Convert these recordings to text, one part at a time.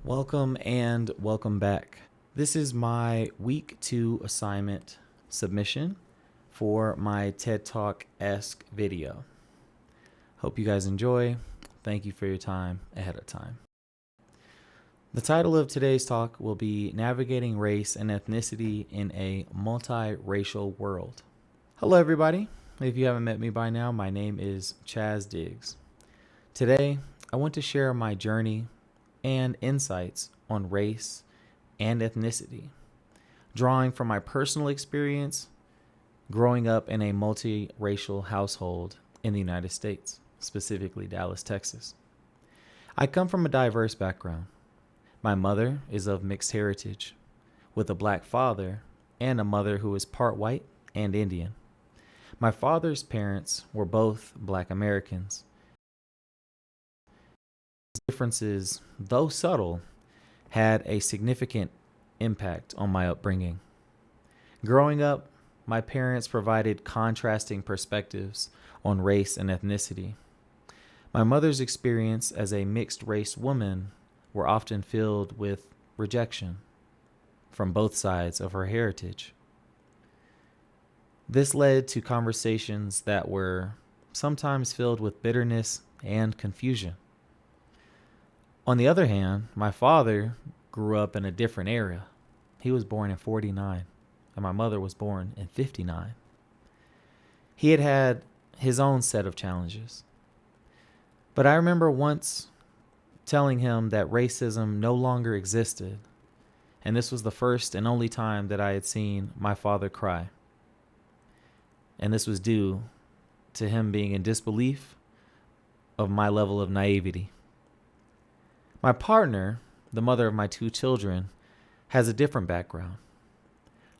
Welcome and welcome back. This is my week 2 assignment submission for my TED Talk-esque video. Hope you guys enjoy. Thank you for your time ahead of time. The title of today's talk will be Navigating Race and Ethnicity in a Multiracial World. Hello everybody. If you haven't met me by now, my name is Chaz Diggs. Today, I want to share my journey and insights on race and ethnicity, drawing from my personal experience growing up in a multiracial household in the United States, specifically Dallas, Texas. I come from a diverse background. My mother is of mixed heritage, with a black father and a mother who is part white and Indian. My father's parents were both Black Americans. Differences, though subtle, had a significant impact on my upbringing. Growing up, my parents provided contrasting perspectives on race and ethnicity. My mother's experience as a mixed-race woman were often filled with rejection from both sides of her heritage. This led to conversations that were sometimes filled with bitterness and confusion. On the other hand, my father grew up in a different era. He was born in 49, and my mother was born in 59. He had his own set of challenges. But I remember once telling him that racism no longer existed, and this was the first and only time that I had seen my father cry. And this was due to him being in disbelief of my level of naivety. My partner, the mother of my 2 children, has a different background.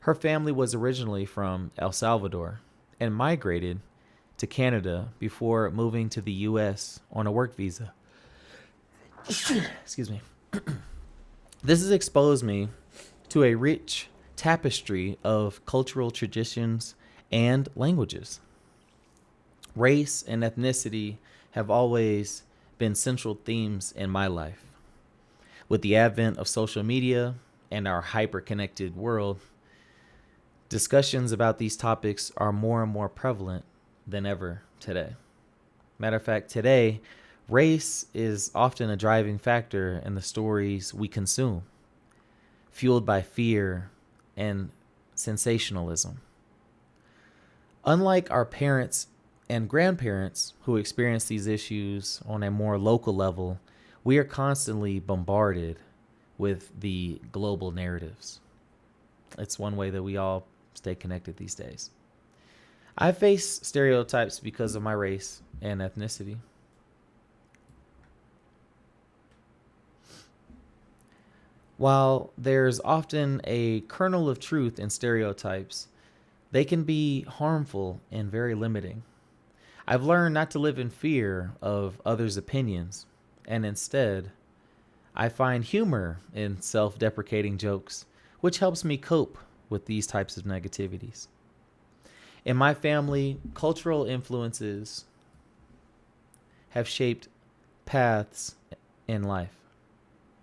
Her family was originally from El Salvador and migrated to Canada before moving to the U.S. on a work visa. Excuse me. This has exposed me to a rich tapestry of cultural traditions and languages. Race and ethnicity have always been central themes in my life. With the advent of social media and our hyper-connected world, discussions about these topics are more and more prevalent than ever today. Matter of fact, today, race is often a driving factor in the stories we consume, fueled by fear and sensationalism. Unlike our parents and grandparents who experience these issues on a more local level, we are constantly bombarded with the global narratives. It's one way that we all stay connected these days. I face stereotypes because of my race and ethnicity. While there's often a kernel of truth in stereotypes, they can be harmful and very limiting. I've learned not to live in fear of others' opinions, and instead, I find humor in self-deprecating jokes, which helps me cope with these types of negativities. In my family, cultural influences have shaped paths in life.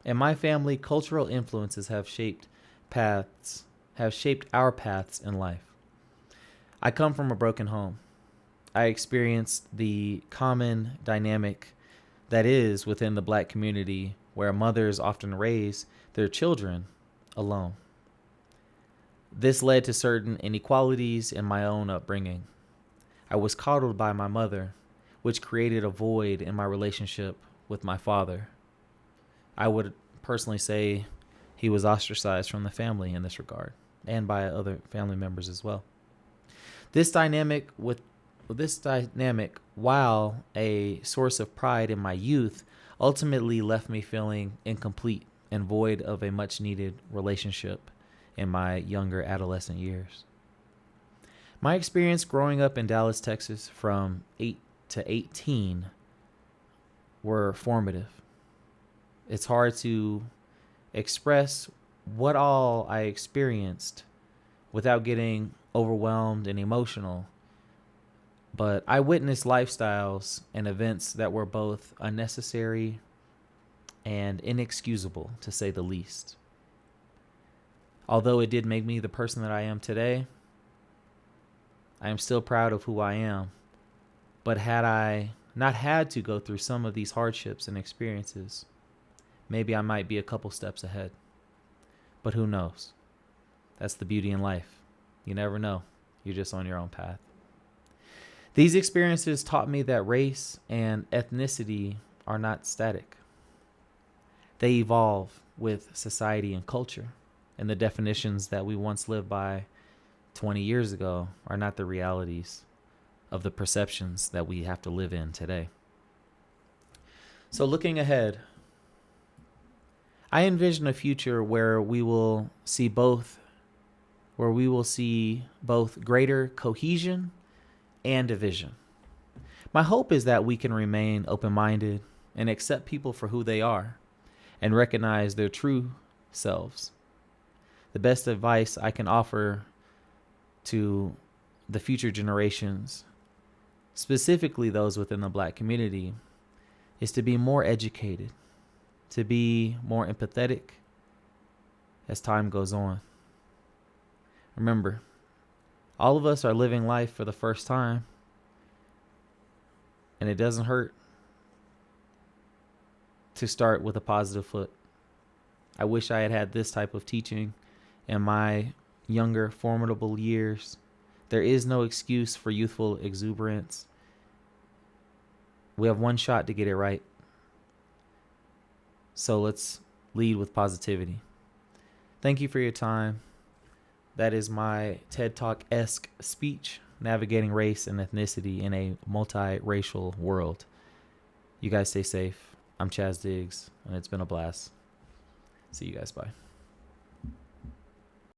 In my family, cultural influences have shaped our paths in life. I come from a broken home. I experienced the common dynamic that is within the Black community, where mothers often raise their children alone. This led to certain inequalities in my own upbringing. I was coddled by my mother, which created a void in my relationship with my father. I would personally say he was ostracized from the family in this regard, and by other family members as well. This dynamic, while a source of pride in my youth, ultimately left me feeling incomplete and void of a much-needed relationship in my younger adolescent years. My experience growing up in Dallas, Texas from 8 to 18 were formative. It's hard to express what all I experienced without getting overwhelmed and emotional. But I witnessed lifestyles and events that were both unnecessary and inexcusable, to say the least. Although it did make me the person that I am today, I am still proud of who I am. But had I not had to go through some of these hardships and experiences, maybe I might be a couple steps ahead. But who knows? That's the beauty in life. You never know. You're just on your own path. These experiences taught me that race and ethnicity are not static. They evolve with society and culture, and the definitions that we once lived by 20 years ago are not the realities of the perceptions that we have to live in today. So looking ahead, I envision a future where we will see both greater cohesion and division. My hope is that we can remain open-minded and accept people for who they are and recognize their true selves. The best advice I can offer to the future generations, specifically those within the Black community, is to be more educated, to be more empathetic as time goes on. Remember, all of us are living life for the first time, and it doesn't hurt to start with a positive foot. I wish I had had this type of teaching in my younger, formidable years. There is no excuse for youthful exuberance. We have one shot to get it right. So let's lead with positivity. Thank you for your time. That is my TED Talk-esque speech, navigating race and ethnicity in a multiracial world. You guys stay safe. I'm Chaz Diggs, and it's been a blast. See you guys. Bye.